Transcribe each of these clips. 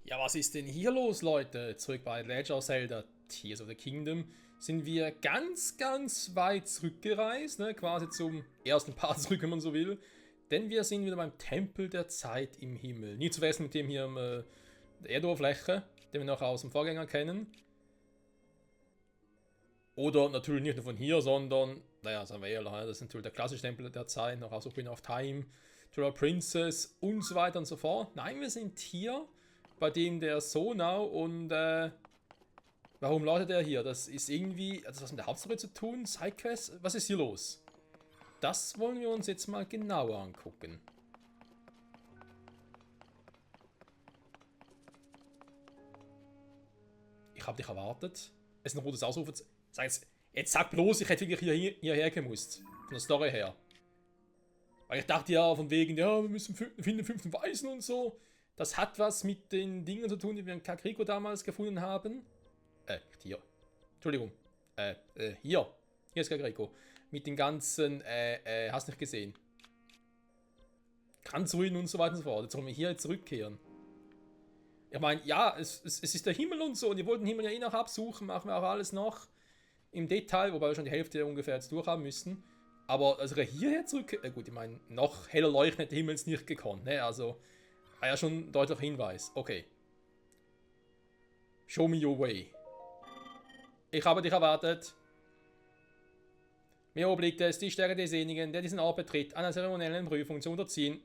Ja, was ist denn hier los, Leute? Zurück bei Legend of Zelda Tears of the Kingdom sind wir ganz weit zurückgereist, ne? Quasi zum ersten Part zurück, wenn man so will. Denn wir sind wieder beim Tempel der Zeit im Himmel. Nie zu vergessen mit dem hier der Erdoberfläche, den wir noch aus dem Vorgänger kennen. Oder natürlich nicht nur von hier, sondern, naja, sagen wir ehrlich, das ist natürlich der klassische Tempel der Zeit, noch aus Ocarina of Time, Twilight Princess und so weiter und so fort. Nein, wir sind hier bei dem der Sonau und warum lautet er hier? Das ist irgendwie, also was mit der Hauptstory zu tun, Sidequest, was ist hier los? Das wollen wir uns jetzt mal genauer angucken. Ich habe dich erwartet. Es ist ein rotes Ausrufezeichen. Jetzt sag bloß, ich hätte wirklich hierher gemusst. Von der Story her. Weil ich dachte ja von wegen, ja, wir müssen finden den fünften Weisen und so. Das hat was mit den Dingen zu tun, die wir in Kakriko damals gefunden haben. Hier. Entschuldigung. Hier. Hier ist Kakriko. Mit den ganzen, hast nicht gesehen. Kranzruinen und so weiter und so fort. Jetzt sollen wir hier zurückkehren. Ich meine, ja, es ist der Himmel und so. Und ihr wollt den Himmel ja eh noch absuchen. Machen wir auch alles noch im Detail. Wobei wir schon die Hälfte ungefähr jetzt durch haben müssen. Aber also hierher zurück. Gut, ich meine, noch heller leuchten hätte der Himmel jetzt nicht gekonnt. Ne? Also, ja schon ein deutlicher Hinweis. Okay. Show me your way. Ich habe dich erwartet. Mir obliegt es, die Stärke desjenigen, der diesen Ort betritt, einer zeremoniellen Prüfung zu unterziehen.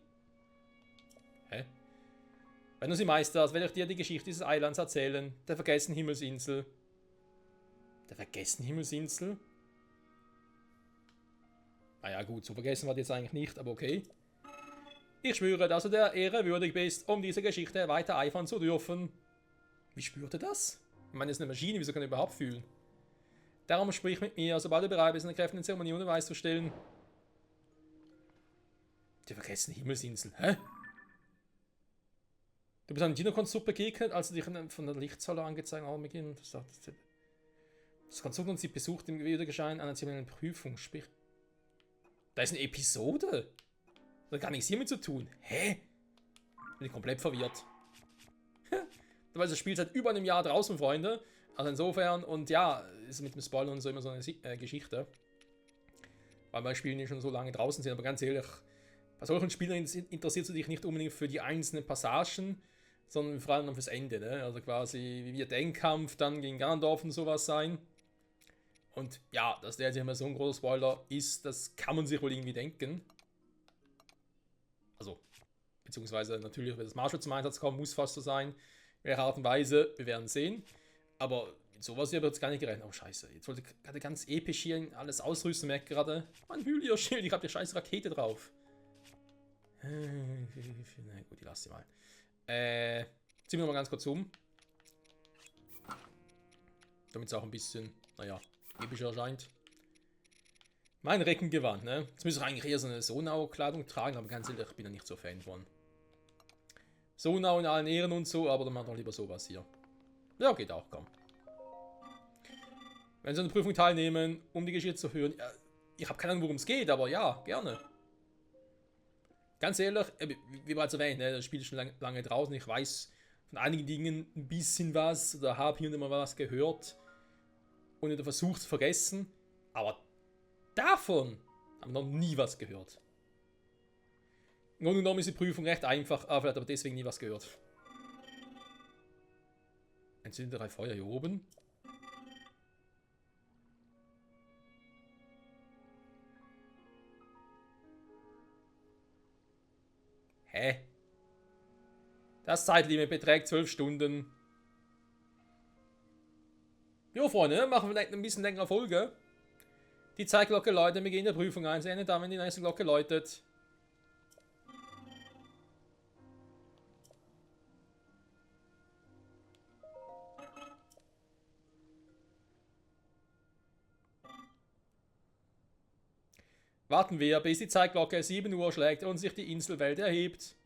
Hä? Wenn du sie meisterst, werde ich dir die Geschichte dieses Eilands erzählen, der vergessenen Himmelsinsel. Der vergessenen Himmelsinsel? Naja gut, so vergessen war die jetzt eigentlich nicht, aber okay. Ich schwöre, dass du der Ehre würdig bist, um diese Geschichte weiter eifern zu dürfen. Wie spürt er das? Ich meine, das ist eine Maschine, wieso kann er überhaupt fühlen? Darum sprich mit mir, sobald du bereit bist, eine kräftige Zeremonie unter Beweis zu stellen. Die vergessene Himmelsinsel, hä? Du bist einem Dino-Konstrukt begegnet, als du dich von der Lichtsäule angezeigt hast. Das Konstrukt und sie besucht im Wiedergeschein einer ziemlichen Prüfung. Sprich. Da ist eine Episode. Das hat gar nichts hiermit zu tun. Hä? Bin ich komplett verwirrt. Weil das Spiel seit über einem Jahr draußen, Freunde. Also insofern, und ja, ist mit dem Spoiler und so immer so eine Geschichte. Weil meine Spiele nicht schon so lange draußen sind, aber ganz ehrlich, bei solchen Spielen interessierst du dich nicht unbedingt für die einzelnen Passagen, sondern vor allem fürs Ende, ne? Also quasi, wie wird der Endkampf dann gegen Ganondorf und sowas sein. Und ja, dass der jetzt immer so ein großer Spoiler ist, das kann man sich wohl irgendwie denken. Also, beziehungsweise natürlich, wenn das Marshall zum Einsatz kommt, muss fast so sein. In welcher Art und Weise, wir werden sehen. Aber mit sowas hier wird es gar nicht gerechnet. Oh, scheiße. Jetzt wollte ich gerade ganz episch hier alles ausrüsten, merkt gerade. Mein Hylios-Schild, ich habe die scheiß Rakete drauf. Na gut, die lasse ich mal. Ziehen wir nochmal ganz kurz um. Damit es auch ein bisschen, naja, epischer erscheint. Mein Reckengewand, ne? Jetzt müsste ich eigentlich eher so eine Sonau-Kleidung tragen, aber ganz ehrlich, ich bin da nicht so Fan von. Sonau in allen Ehren und so, aber dann macht doch lieber sowas hier. Ja, geht auch, komm. Wenn Sie an der Prüfung teilnehmen, um die Geschichte zu hören, ja, ich habe keine Ahnung, worum es geht, aber ja, gerne. Ganz ehrlich, wie bereits erwähnt, ne, das Spiel ist schon lange draußen. Ich weiß von einigen Dingen ein bisschen was oder habe hier und immer was gehört und wieder versucht zu vergessen. Aber davon haben wir noch nie was gehört. Im Grunde genommen ist die Prüfung recht einfach, aber vielleicht aber deswegen nie was gehört. Entzündet 3 Feuer hier oben. Hä? Das Zeitlimit beträgt 12 Stunden. Jo, Freunde, machen wir vielleicht ein bisschen längere Folge. Die Zeitglocke läutet, wir gehen in der Prüfung ein. Sie endet dann, wenn die nächste Glocke läutet. Warten wir, bis die Zeitglocke 7 Uhr schlägt und sich die Inselwelt erhebt.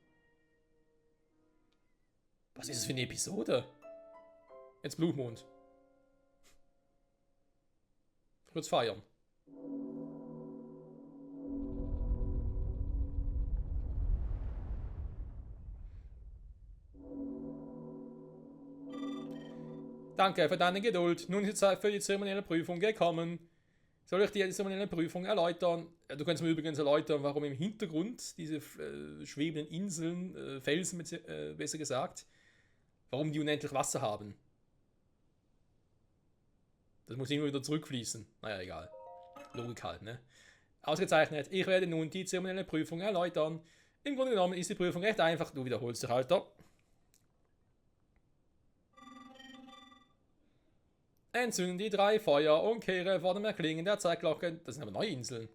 Was ist das für eine Episode? Jetzt Blutmond. Kurz feiern. Danke für deine Geduld. Nun ist die Zeit für die zeremonielle Prüfung gekommen. Soll ich dir die zeremonielle Prüfung erläutern? Du kannst mir übrigens erläutern, warum im Hintergrund diese schwebenden Inseln, Felsen besser gesagt, warum die unendlich Wasser haben. Das muss immer wieder zurückfließen. Naja, egal. Logik halt, ne? Ausgezeichnet. Ich werde nun die zeremonielle Prüfung erläutern. Im Grunde genommen ist die Prüfung recht einfach. Du wiederholst dich, Alter. Entzünden die 3 Feuer und kehre vor dem Erklingen der Zeitglocke. Das sind aber neue Inseln.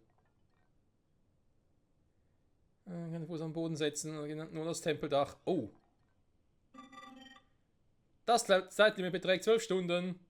Keinen Fuß am Boden setzen, nur das Tempeldach. Oh. Das Zeitlimit beträgt 12 Stunden.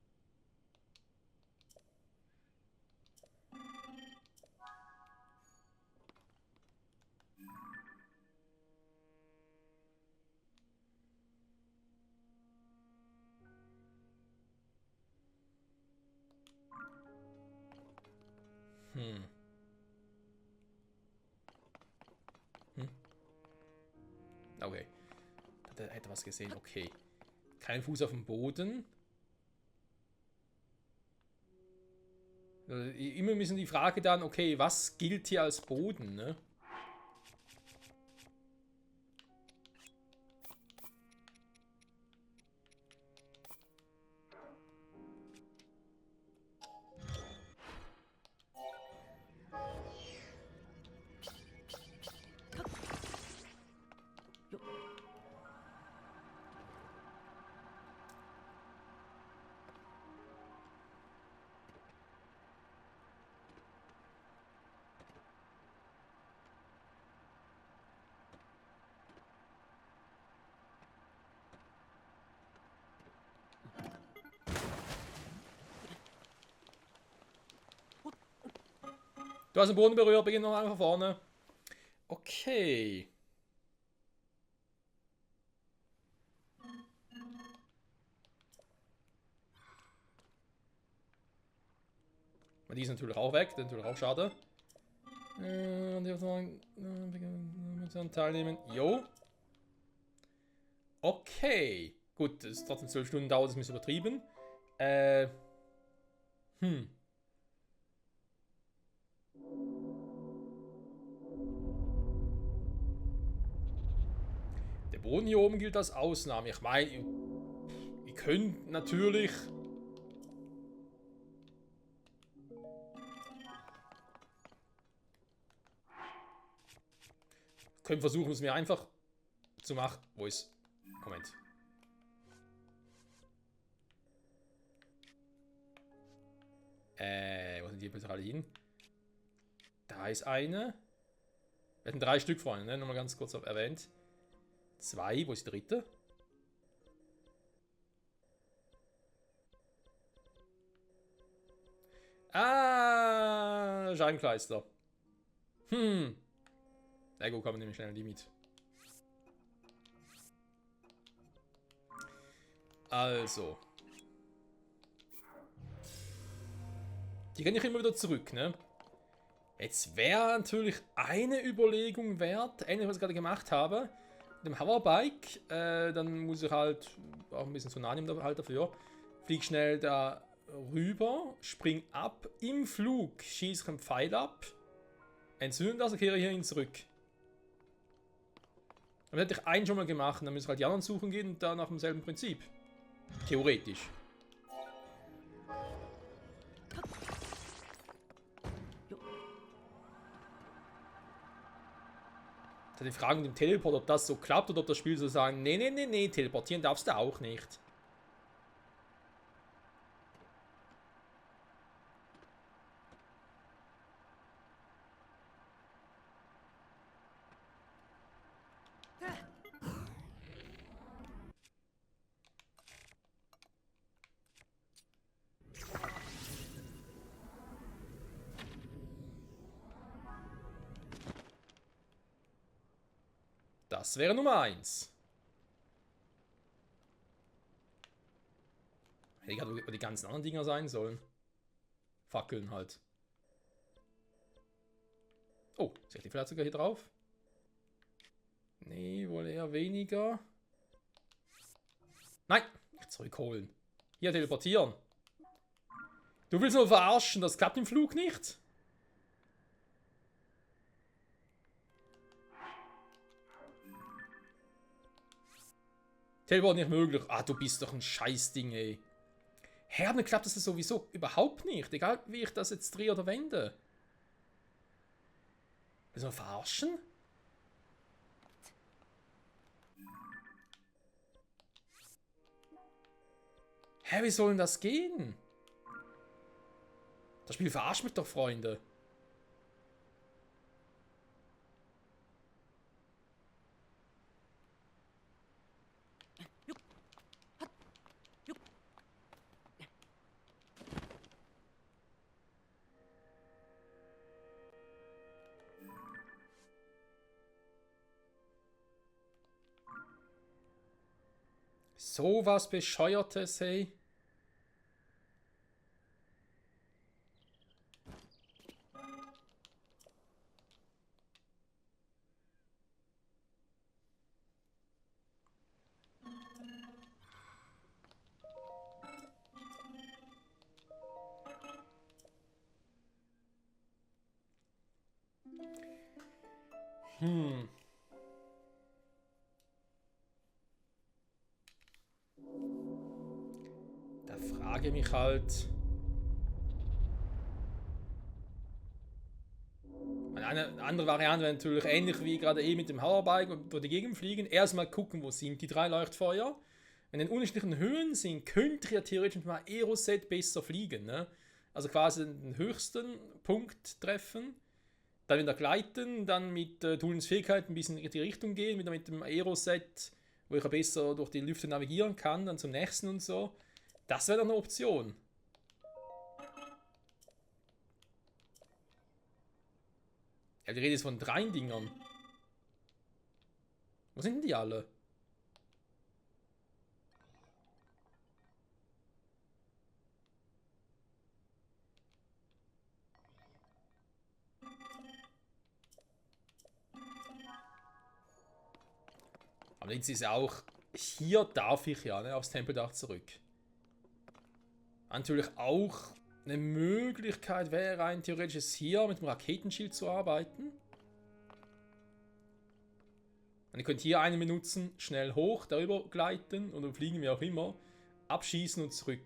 Okay. Der hätte was gesehen. Okay. Kein Fuß auf dem Boden. Immer müssen die Frage dann, okay, was gilt hier als Boden, ne? Du hast den Boden berührt, beginn noch einfach vorne. Okay. Die ist natürlich auch weg, das ist natürlich auch schade. Teilnehmen. Jo. Okay. Gut, es ist trotzdem 12 Stunden dauert, das ist ein bisschen übertrieben. Der Boden hier oben gilt als Ausnahme. Ich meine, ihr könnt natürlich... Können versuchen, es mir einfach zu machen. Wo ist... Moment. Wo sind die bitte alle hin? Da ist eine. Wir hatten 3 Stück vorne, ne? Nochmal ganz kurz erwähnt. 2, wo ist die dritte? Ah, Scheibenkleister. Na gut, kommen nämlich schnell die mit. Also. Die kann ich immer wieder zurück, ne? Jetzt wäre natürlich eine Überlegung wert, ähnlich was ich gerade gemacht habe. Mit dem Hoverbike, dann muss ich halt auch ein bisschen zu nah nehmen halt dafür. Flieg schnell da rüber, spring ab, im Flug schieße ich einen Pfeil ab, entzünde das und kehre hierhin zurück. Dann hätte ich einen schon mal gemacht, dann müssen wir halt die anderen suchen gehen und da nach demselben Prinzip. Theoretisch. Die Frage mit dem Teleport, ob das so klappt oder ob das Spiel so sagen, nee, teleportieren darfst du auch nicht. Das wäre Nummer 1. Hätte ich gerade, wo die ganzen anderen Dinger sein sollen. Fackeln halt. Oh, sehe ich die vielleicht sogar hier drauf? Nee, wohl eher weniger. Nein, zurückholen. Hier teleportieren. Du willst nur verarschen, das klappt im Flug nicht. Teleport nicht möglich. Ah, du bist doch ein Scheißding, ey. Hä, aber dann klappt das sowieso überhaupt nicht. Egal, wie ich das jetzt drehe oder wende. Willst du mal verarschen? Hä, wie soll denn das gehen? Das Spiel verarscht mich doch, Freunde. So was Bescheuertes, hey. Da frage ich mich halt. Eine andere Variante wäre natürlich ähnlich wie gerade eben mit dem Hoverbike und durch die Gegend fliegen. Erstmal gucken, wo sind die 3 Leuchtfeuer. Wenn in unterschiedlichen Höhen sind, könnte ich ja theoretisch mit meinem Aeroset besser fliegen. Ne? Also quasi den höchsten Punkt treffen, dann wieder gleiten, dann mit Tulens Fähigkeit ein bisschen in die Richtung gehen, wieder mit dem Aeroset, wo ich ja besser durch die Lüfte navigieren kann, dann zum nächsten und so. Das wäre dann eine Option. Ja, die Rede ist von 3 Dingern. Wo sind denn die alle? Aber jetzt ist ja auch, hier darf ich ja ne, aufs Tempeldach zurück. Natürlich auch eine Möglichkeit wäre rein theoretisch hier mit dem Raketenschild zu arbeiten. Und ihr könnt hier einen benutzen, schnell hoch, darüber gleiten oder fliegen, wie auch immer, abschießen und zurück.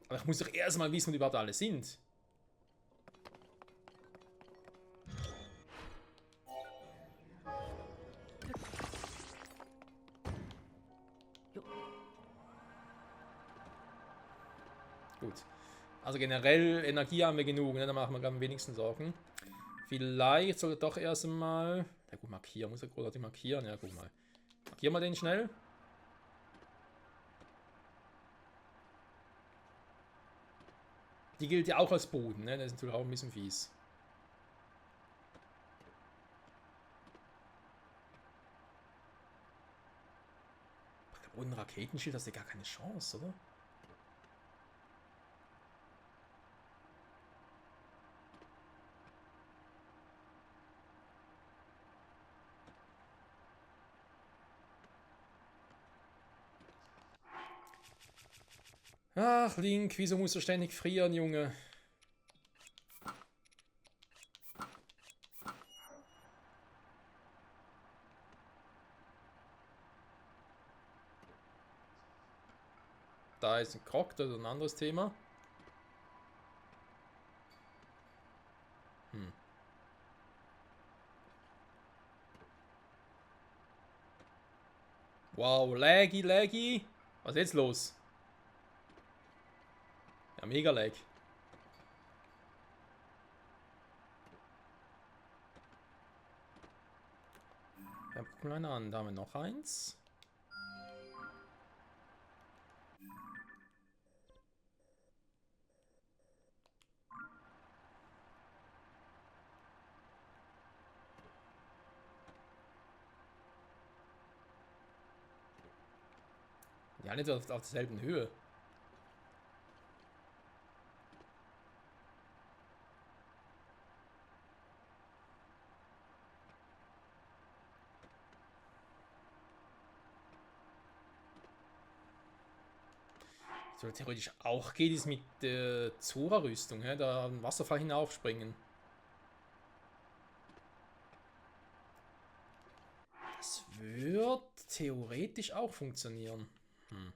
Aber ich muss doch erstmal wissen, wo die überhaupt alle sind. Gut. Also generell Energie haben wir genug, ne? Da machen wir am wenigsten Sorgen. Vielleicht sollte doch erst einmal. Ja gut, markieren. Muss er großartig markieren? Ja, guck mal. Markieren wir den schnell. Die gilt ja auch als Boden, ne? Das ist natürlich auch ein bisschen fies. Ohne Raketenschild hast du gar keine Chance, oder? Ach, Link, wieso musst du ständig frieren, Junge? Da ist ein Krog, das ist ein anderes Thema. Wow, laggy, laggy. Was ist jetzt los? Ja, mega lag. Ja, gucken wir einen an. Da haben wir noch eins. Ja, nicht auf derselben Höhe. Soll theoretisch auch geht es mit der Zora-Rüstung, da am Wasserfall hinaufspringen. Das wird theoretisch auch funktionieren. Hm.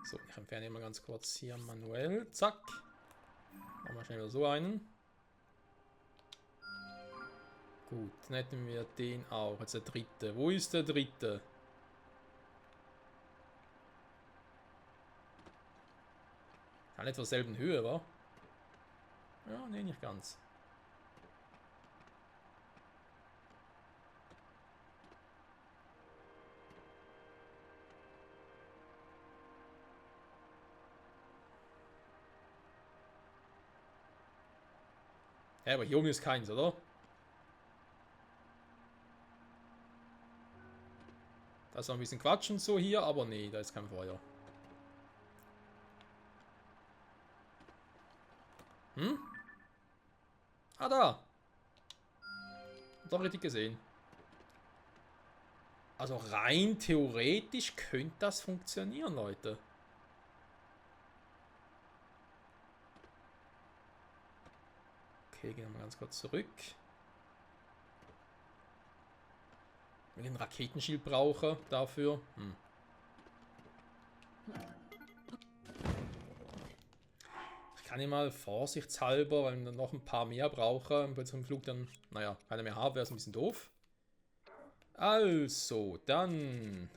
So, ich entferne mal ganz kurz hier manuell. Zack. Machen wir schnell wieder so einen. Gut, dann hätten wir den auch. Jetzt der dritte. Wo ist der dritte? An etwa selben Höhe, wa? Ja, nee, nicht ganz. Ja, aber hier oben ist keins, oder? Da ist noch ein bisschen Quatsch und so hier, aber nee, da ist kein Feuer. Hm? Ah, da. Doch richtig gesehen. Also rein theoretisch könnte das funktionieren, Leute. Okay, gehen wir mal ganz kurz zurück. Wenn ich einen Raketenschild brauche dafür. Ich kann ja mal vorsichtshalber, weil ich dann noch ein paar mehr brauche, bei so einem Flug dann, naja, keiner mehr habe, wäre es ein bisschen doof. Also, dann...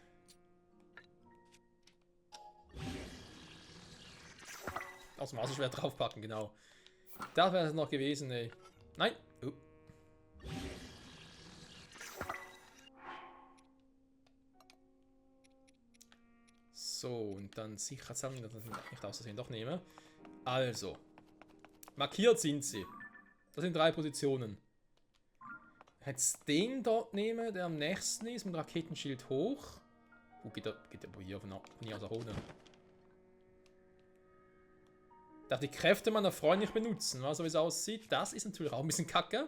Aus dem Masterschwert draufpacken, genau. Das wäre es noch gewesen, ey. Nein! So, und dann Sicherheitssachen, dass ich nicht aus Versehen doch nehme. Also. Markiert sind sie. Das sind 3 Positionen. Jetzt den dort nehme, der am nächsten ist, mit Raketenschild hoch. Geht der hier von hier aus auch ohne. Darf die Kräfte meiner Freunde nicht benutzen, so wie es aussieht. Das ist natürlich auch ein bisschen kacke.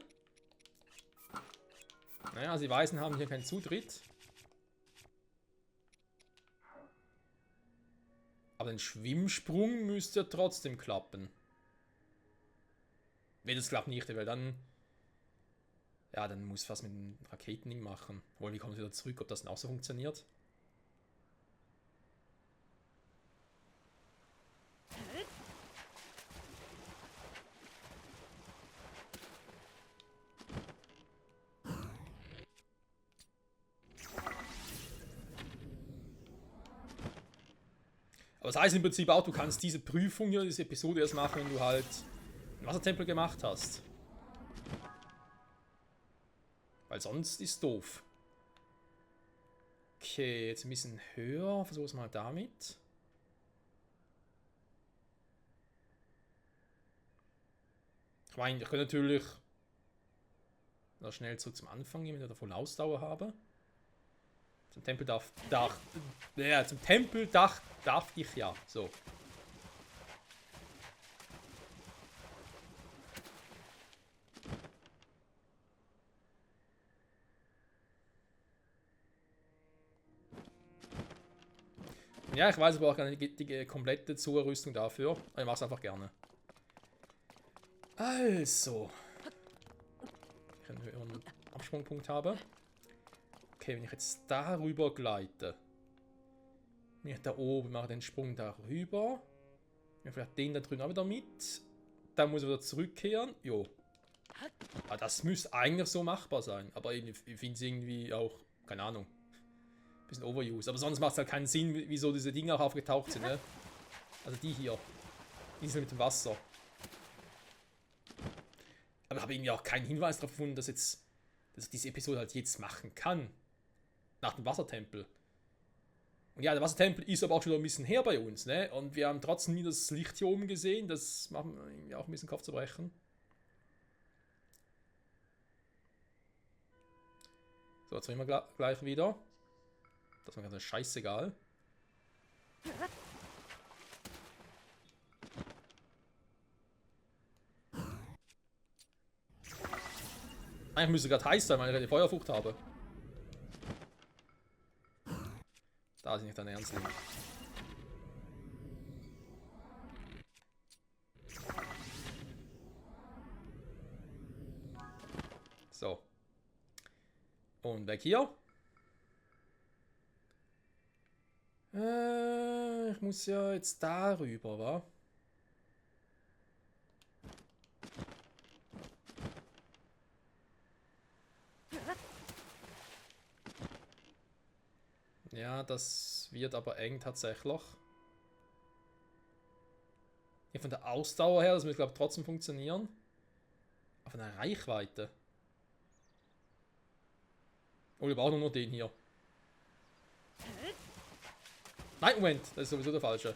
Naja, die Weißen haben hier keinen Zutritt. Aber den Schwimmsprung müsste ja trotzdem klappen. Wenn das klappt nicht, weil dann... Ja, dann muss was mit dem Raketending machen. Obwohl, wie kommt es wieder zurück, ob das dann auch so funktioniert? Aber das heißt im Prinzip auch, du kannst diese Prüfung hier, diese Episode erst machen, wenn du halt einen Wassertempel gemacht hast. Weil sonst ist doof. Okay, jetzt ein bisschen höher. Versuch es mal damit. Ich meine, ich könnte natürlich schnell zurück zum Anfang gehen, wenn ich da voll Ausdauer habe. Zum Tempeldach. Zum Tempeldach darf ich ja. So. Ja, ich weiß aber auch gar nicht die komplette Zurüstung dafür. Aber ich mache es einfach gerne. Also. Ich einen höheren Absprungpunkt habe. Okay, wenn ich jetzt darüber gleite. Wenn ich da oben mache den Sprung darüber. Ja, vielleicht den da drüben auch wieder mit. Dann muss er wieder zurückkehren. Jo. Aber das müsste eigentlich so machbar sein. Aber ich finde es irgendwie auch, keine Ahnung. Ein bisschen overused. Aber sonst macht es halt keinen Sinn, wieso diese Dinge auch aufgetaucht sind, ne? Also die hier. Die sind mit dem Wasser. Aber ich habe irgendwie auch keinen Hinweis darauf gefunden, dass ich diese Episode halt jetzt machen kann. Nach dem Wassertempel. Und ja, der Wassertempel ist aber auch schon ein bisschen her bei uns, ne? Und wir haben trotzdem nie das Licht hier oben gesehen. Das macht mir irgendwie auch ein bisschen Kopf zu brechen. So, jetzt sind wir gleich wieder. Das ist mir ganz scheißegal. Eigentlich müsste gerade heiß sein, weil ich die Feuerfrucht habe. Da ist nicht dein Ernst. So. Und weg hier. Ich muss ja jetzt darüber, wa? Ja, das wird aber eng tatsächlich. Hier von der Ausdauer her, das wird glaube ich trotzdem funktionieren. Aber von der Reichweite. Oh, wir brauchen nur den hier. Nein, Moment, das ist sowieso der falsche.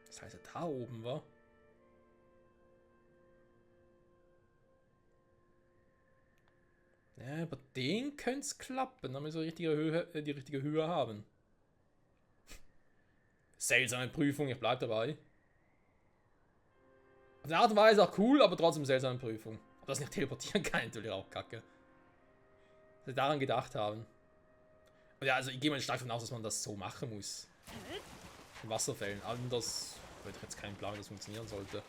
Das heißt, da oben war. Ja, aber den könnte es klappen. Dann müssen wir die richtige Höhe haben. Seltsame Prüfung, ich bleib dabei. Auf eine Art und Weise auch cool, aber trotzdem seltsame Prüfung. Aber das nicht teleportieren kann, natürlich auch kacke. Dass sie daran gedacht haben. Und ja, also ich gehe mal stark davon aus, dass man das so machen muss. In Wasserfällen. Anders hätte ich jetzt keinen Plan, wie das funktionieren sollte.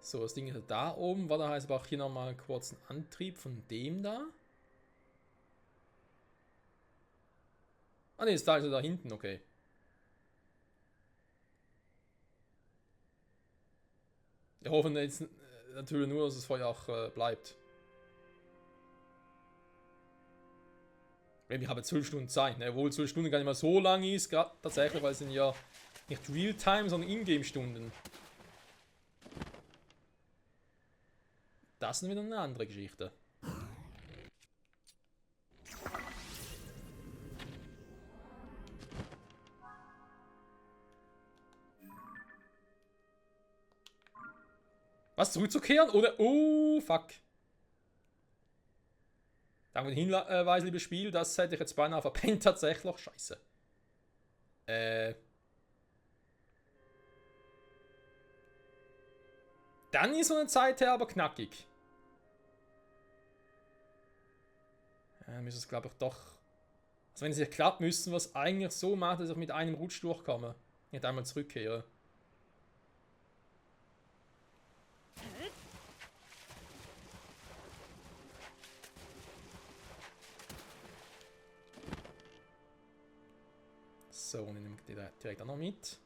So, das Ding ist da oben. War da heißt aber auch hier nochmal kurz ein Antrieb von dem da. Ah ne, ist da also da hinten, okay. Wir hoffen jetzt natürlich nur, dass das Feuer auch bleibt. Ich habe 12 Stunden Zeit, ne? Obwohl 12 Stunden gar nicht mal so lang ist, gerade tatsächlich, weil es sind ja nicht Realtime, sondern Ingame-Stunden. Das ist wieder eine andere Geschichte. Was, zurückzukehren? Oder? Oh, fuck. Danke für den Hinweis, liebes Spiel. Das hätte ich jetzt beinahe verpennt, tatsächlich. Scheiße. Dann ist so eine Zeit her aber knackig. Müssen es, glaube ich, doch. Also, wenn es nicht klappt, müssen wir es eigentlich so machen, dass ich mit einem Rutsch durchkomme. Nicht einmal zurückkehre. So, und ich nehme die direkt auch noch mit.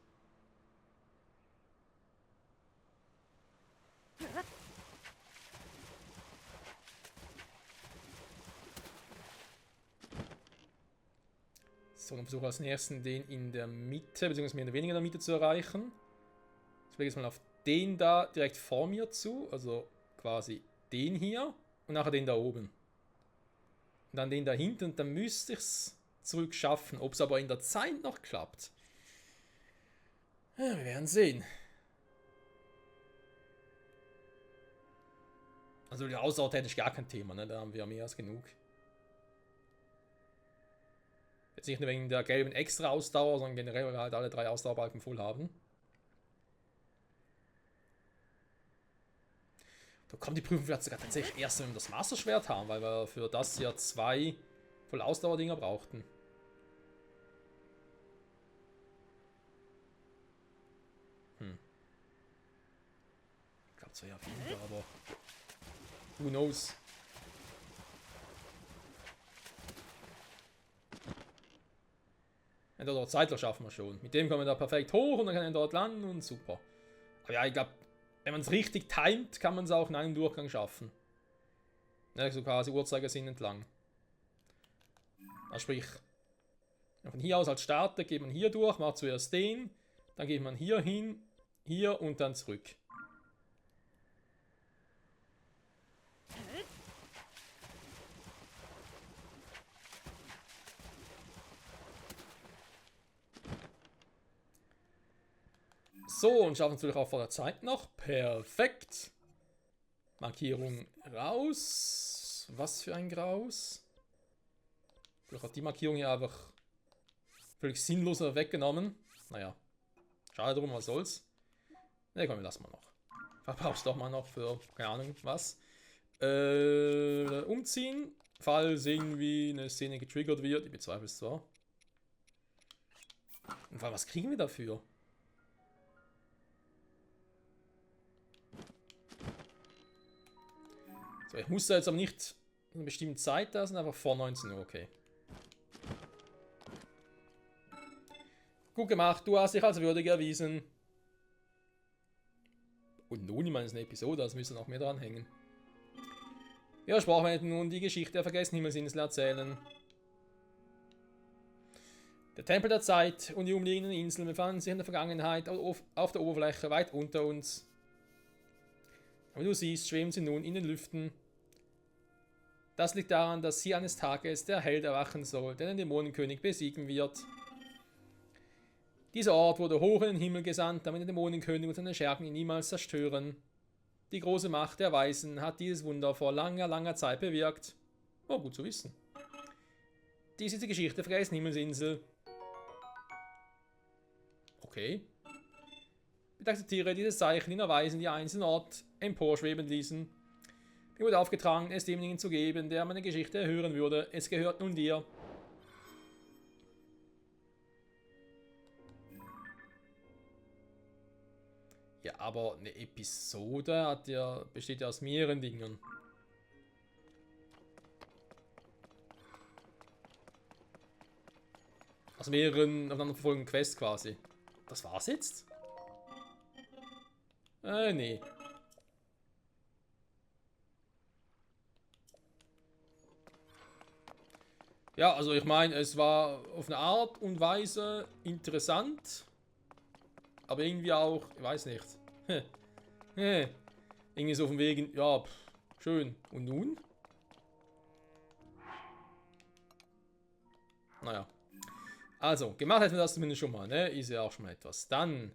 So, dann versuche ich als nächsten den in der Mitte, beziehungsweise mehr oder weniger in der Mitte zu erreichen. Ich lege jetzt mal auf den da direkt vor mir zu, also quasi den hier und nachher den da oben. Und dann den da hinten und dann müsste ich es zurück schaffen. Ob es aber in der Zeit noch klappt. Ja, wir werden sehen. Also die Ausdauer hätte ich gar kein Thema, ne? Da haben wir mehr als genug. Jetzt nicht nur wegen der gelben extra Ausdauer, sondern generell, weil wir halt alle 3 Ausdauerbalken voll haben. Da kommt die Prüfung vielleicht sogar tatsächlich erst, wenn wir das Masterschwert haben, weil wir für das ja 2 voll Ausdauerdinger brauchten. Ich glaube zwar ja weniger, aber who knows. Den dort Zeitler schaffen wir schon. Mit dem kommen wir da perfekt hoch und dann kann er dort landen und super. Aber ja, ich glaube, wenn man es richtig timet, kann man es auch in einem Durchgang schaffen. Ja, so quasi Uhrzeigersinn entlang. Also sprich, von hier aus als Starter geht man hier durch, macht zuerst den, dann geht man hier hin, hier und dann zurück. So, und schaffen natürlich auch vor der Zeit noch. Perfekt. Markierung raus. Was für ein Graus. Vielleicht hat die Markierung hier einfach völlig sinnlos weggenommen. Naja, schade drum, was soll's. Ne, komm, lassen wir noch. Verbrauchst doch mal noch für, keine Ahnung, was. Umziehen. Falls irgendwie eine Szene getriggert wird. Ich bezweifle es zwar. Und vor allem, was kriegen wir dafür? So, ich muss da jetzt aber nicht eine bestimmte Zeit da, sind einfach vor 19 Uhr, okay. Gut gemacht, du hast dich als würdig erwiesen. Und nun, ich meine, es ist eine Episode, also müssen auch mehr dranhängen. Wir versprochen nun die Geschichte der vergessenen Himmelsinsel erzählen. Der Tempel der Zeit und die umliegenden Inseln befanden sich in der Vergangenheit auf der Oberfläche weit unter uns. Aber du siehst, schweben sie nun in den Lüften. Das liegt daran, dass hier eines Tages der Held erwachen soll, der den Dämonenkönig besiegen wird. Dieser Ort wurde hoch in den Himmel gesandt, damit der Dämonenkönig und seine Schergen ihn niemals zerstören. Die große Macht der Weisen hat dieses Wunder vor langer, langer Zeit bewirkt. Oh, gut zu wissen. Dies ist die Geschichte der vergessenen Himmelsinsel. Okay. Ich akzeptiere dieses Zeichen in der Weise, die einzelnen Ort emporschweben ließen. Mir wurde aufgetragen, es demjenigen zu geben, der meine Geschichte hören würde. Es gehört nun dir. Ja, aber eine Episode besteht ja aus mehreren Dingen. Aus mehreren aufeinanderfolgenden Quests quasi. Das war's jetzt? Nee. Ja, also ich meine, es war auf eine Art und Weise interessant. Aber irgendwie auch, ich weiß nicht. Irgendwie so von wegen, ja, schön. Und nun? Naja. Also, gemacht hätten wir das zumindest schon mal, ne? Ist ja auch schon mal etwas. Dann,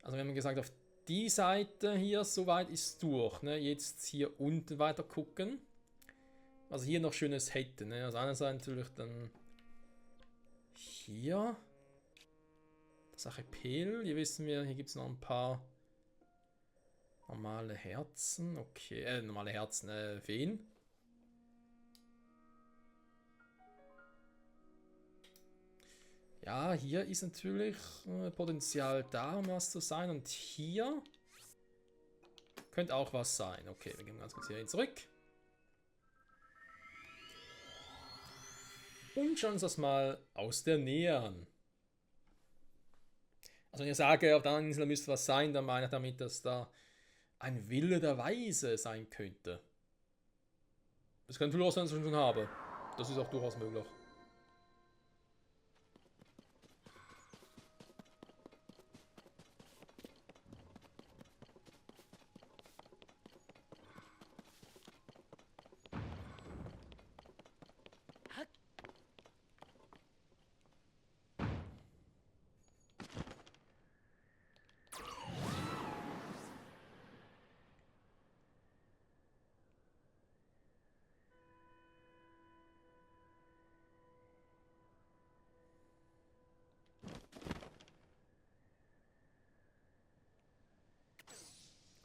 also wir haben gesagt, auf die Seite hier, soweit ist durch, ne? Jetzt hier unten weiter gucken. Was hier noch Schönes hätte, ne? Also einerseits natürlich dann hier. Das Archipel, hier wissen wir, hier gibt es noch ein paar normale Herzen, okay, normale Herzen, Feen. Ja, hier ist natürlich Potenzial da, um was zu sein. Und hier könnte auch was sein. Okay, wir gehen ganz kurz hier zurück. Und schauen uns das mal aus der Nähe an. Also wenn ich sage, auf der anderen Insel müsste was sein, dann meine ich damit, dass da ein Wille der Weise sein könnte. Das könnte durchaus sein, dass ich schon habe. Das ist auch durchaus möglich.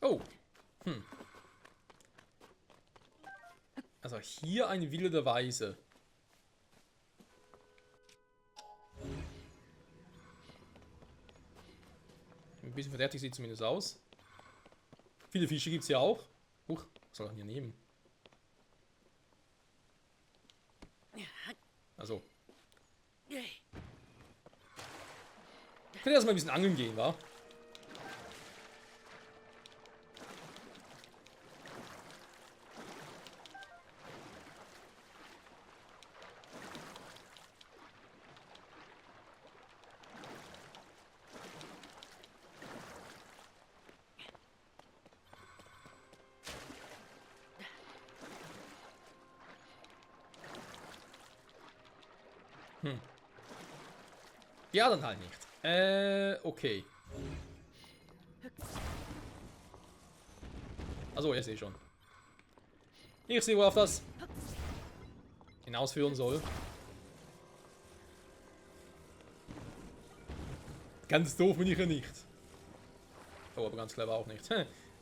Oh. Also hier ein Wille der Weise. Ein bisschen verdächtig sieht zumindest aus. Viele Fische gibt es ja auch. Huch, was soll ich denn hier nehmen? Also. Ich könnte erstmal ein bisschen angeln gehen, wa? Ja, dann halt nicht. Okay. Also, ich sehe schon. Ich sehe, worauf das hinausführen soll. Ganz doof bin ich ja nicht. Oh, aber ganz clever auch nicht.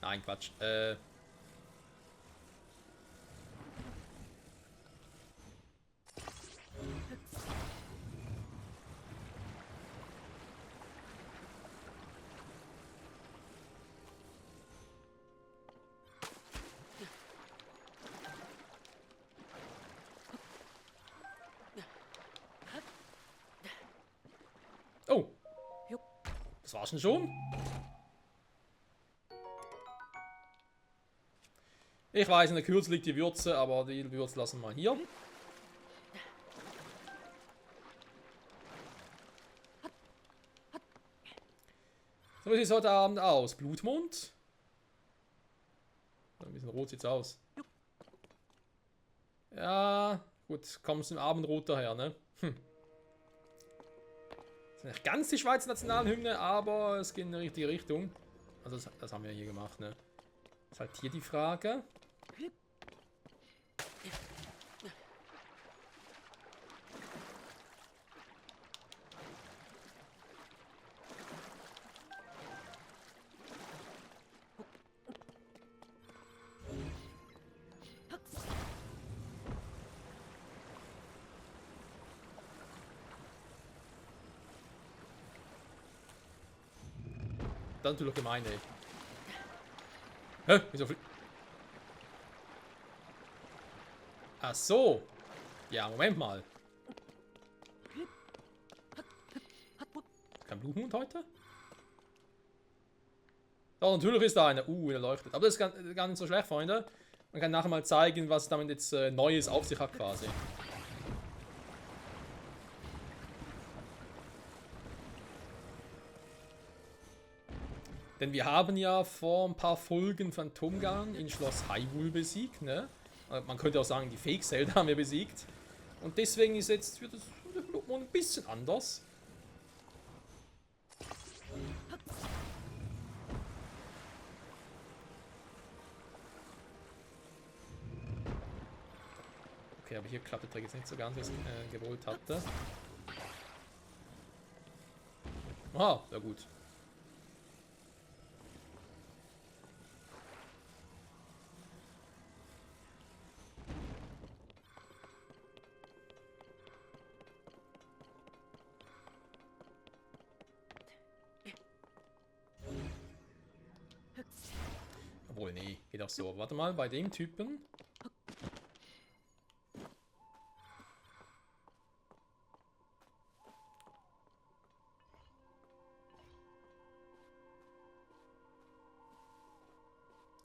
Nein, Quatsch. Oh. Das war's denn schon? Ich weiß, in der Kürze liegt die Würze, aber die Würze lassen wir mal hier. So, wie sieht es heute Abend aus? Blutmond? Ein bisschen rot sieht's aus. Ja, gut, kommst im Abendrot daher, ne? Hm. Das ist nicht ganz die Schweizer Nationalhymne, aber es geht in die richtige Richtung. Also das haben wir hier gemacht, ne? Ist halt hier die Frage. Das ist natürlich gemein, ey. Hä? Wieso viel? Ach so. Ja, Moment mal. Kein Blutmond heute? Doch, natürlich ist da eine. Der leuchtet. Aber das ist gar nicht so schlecht, Freunde. Man kann nachher mal zeigen, was damit jetzt Neues auf sich hat, quasi. Denn wir haben ja vor ein paar Folgen Phantomgarn in Schloss Hyrule besiegt, ne? Man könnte auch sagen, die Fake Zelda haben wir besiegt. Und deswegen ist jetzt für das Blutmond ein bisschen anders. Okay, aber hier klappt der Trick jetzt nicht so ganz, wie ich es gewollt hatte. Ah, sehr gut. Obwohl, nee, geht auch so. Warte mal, bei dem Typen.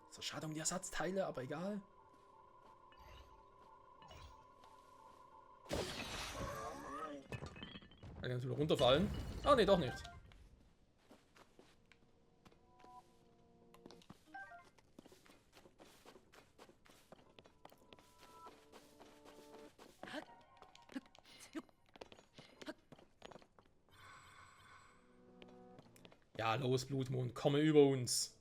So schade um die Ersatzteile, aber egal. Kann ich natürlich runterfallen. Ah, nee, doch nicht. Ja, los, Blutmond, komme über uns.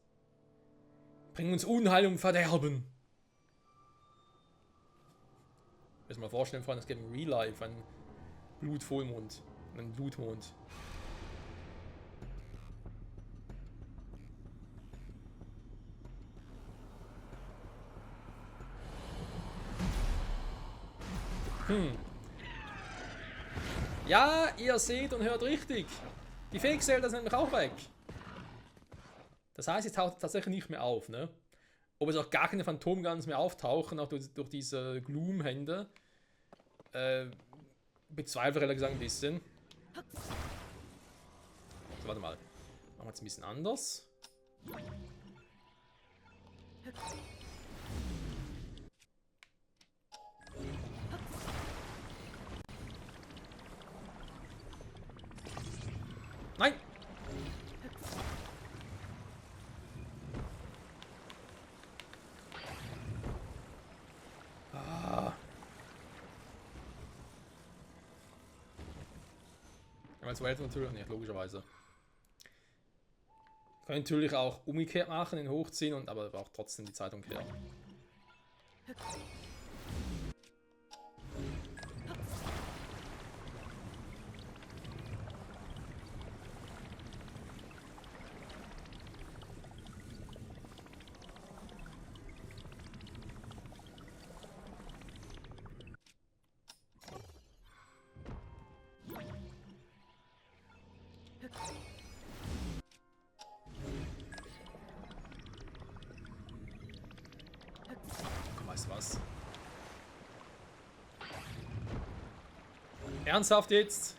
Bring uns Unheil und Verderben. Müssen wir mal vorstellen, Freunde, es gibt im Real Life einen Blutvollmond. Einen Blutmond. Ja, ihr seht und hört richtig. Die Fake Zelda sind nämlich auch weg. Das heißt, sie taucht tatsächlich nicht mehr auf, ne? Ob es auch gar keine Phantomguns mehr auftauchen, auch durch diese Gloom-Hände, bezweifle ich ehrlich gesagt ein bisschen. So, warte mal. Machen wir jetzt ein bisschen anders. Nein! Ah. Aber jetzt weiter natürlich nicht, logischerweise. Kann natürlich auch umgekehrt machen, den hochziehen und aber auch trotzdem die Zeit umkehren. Weißt du was? Ernsthaft jetzt?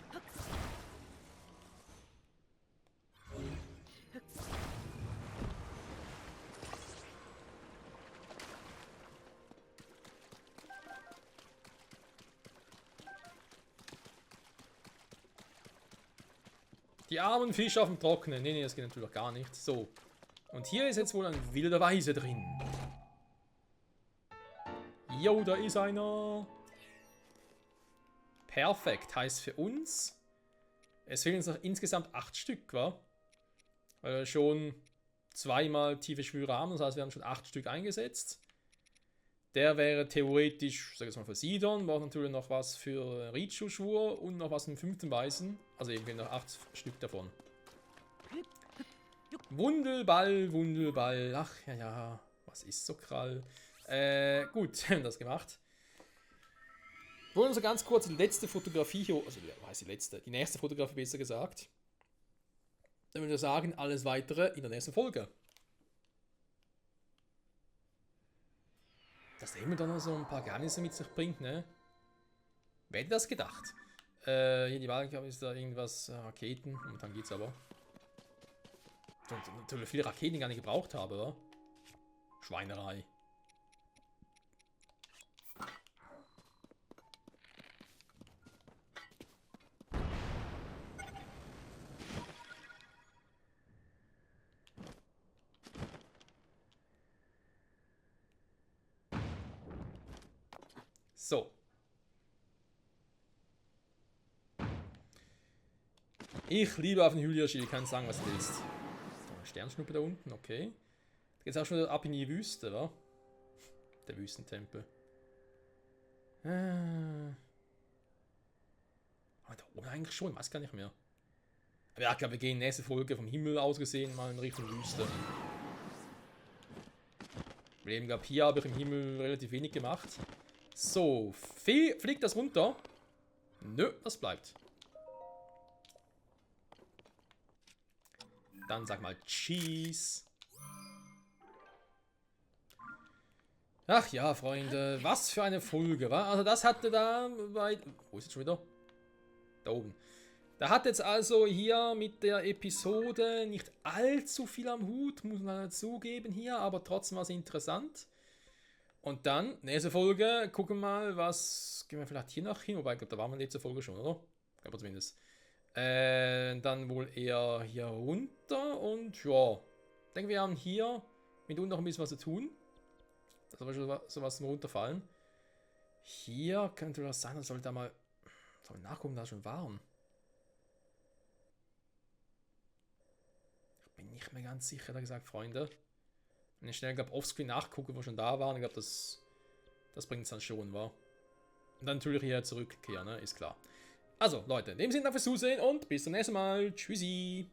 Die armen Fische auf dem Trockenen. Nee, das geht natürlich gar nicht. So. Und hier ist jetzt wohl ein wilder Weise drin. Jo, da ist einer. Perfekt. Heißt für uns, es fehlen uns noch insgesamt 8 Stück, wa? Weil wir schon zweimal tiefe Schwüre haben. Das heißt, wir haben schon 8 Stück eingesetzt. Der wäre theoretisch, ich sag jetzt mal für Sidon, braucht natürlich noch was für Richu-Schwur und noch was im 5. Weißen. Also eben noch 8 Stück davon. Wundelball, Wundelball. Ach ja, ja. Was ist so Krall? Gut, wir haben das gemacht. Wollen wir so ganz kurz die letzte Fotografie hier, also was die letzte, die nächste Fotografie besser gesagt. Dann würde ich sagen, alles weitere in der nächsten Folge. Dass der Himmel dann noch so ein paar Geheimnisse mit sich bringt, ne? Wer hätte das gedacht? Hier die Wahl, glaube ich, ist da irgendwas, Raketen. Momentan geht's aber. Und natürlich viele Raketen, die ich gar nicht gebraucht habe, oder? Schweinerei. So. Ich liebe auf den Hylia-Schild, ich kann sagen, was du willst. Eine Sternschnuppe da unten, okay. Da geht's auch schon wieder ab in die Wüste, wa? Der Wüstentempel. Aber da oben eigentlich schon, weiß gar nicht mehr. Aber ja, ich glaube, wir gehen nächste Folge vom Himmel aus gesehen mal in Richtung Wüste. Weil eben, glaube hier habe ich im Himmel relativ wenig gemacht. So, fliegt das runter? Nö, das bleibt. Dann sag mal Cheese. Ach ja, Freunde, was für eine Folge, wa? Also das hatte da bei... Wo ist jetzt schon wieder? Da oben. Da hat jetzt also hier mit der Episode nicht allzu viel am Hut, muss man zugeben hier, aber trotzdem was interessant. Und dann, nächste Folge, gucken wir mal, was... Gehen wir vielleicht hier noch hin, wobei, ich glaube, da waren wir in letzter Folge schon, oder? Ich glaube zumindest. Dann wohl eher hier runter und ja. Ich denke, wir haben hier mit unten noch ein bisschen was zu tun. Das soll schon sowas zum Runterfallen. Hier könnte das sein, das sollte da mal... Soll nachgucken, da schon waren. Ich bin nicht mehr ganz sicher, da gesagt, Freunde. Wenn ich schnell, glaube offscreen nachgucke, wo schon da waren, ich glaube, das bringt es dann schon, wa? Und dann natürlich hier zurückkehren, ne? Ist klar. Also, Leute, in dem Sinne, danke fürs Zusehen und bis zum nächsten Mal. Tschüssi.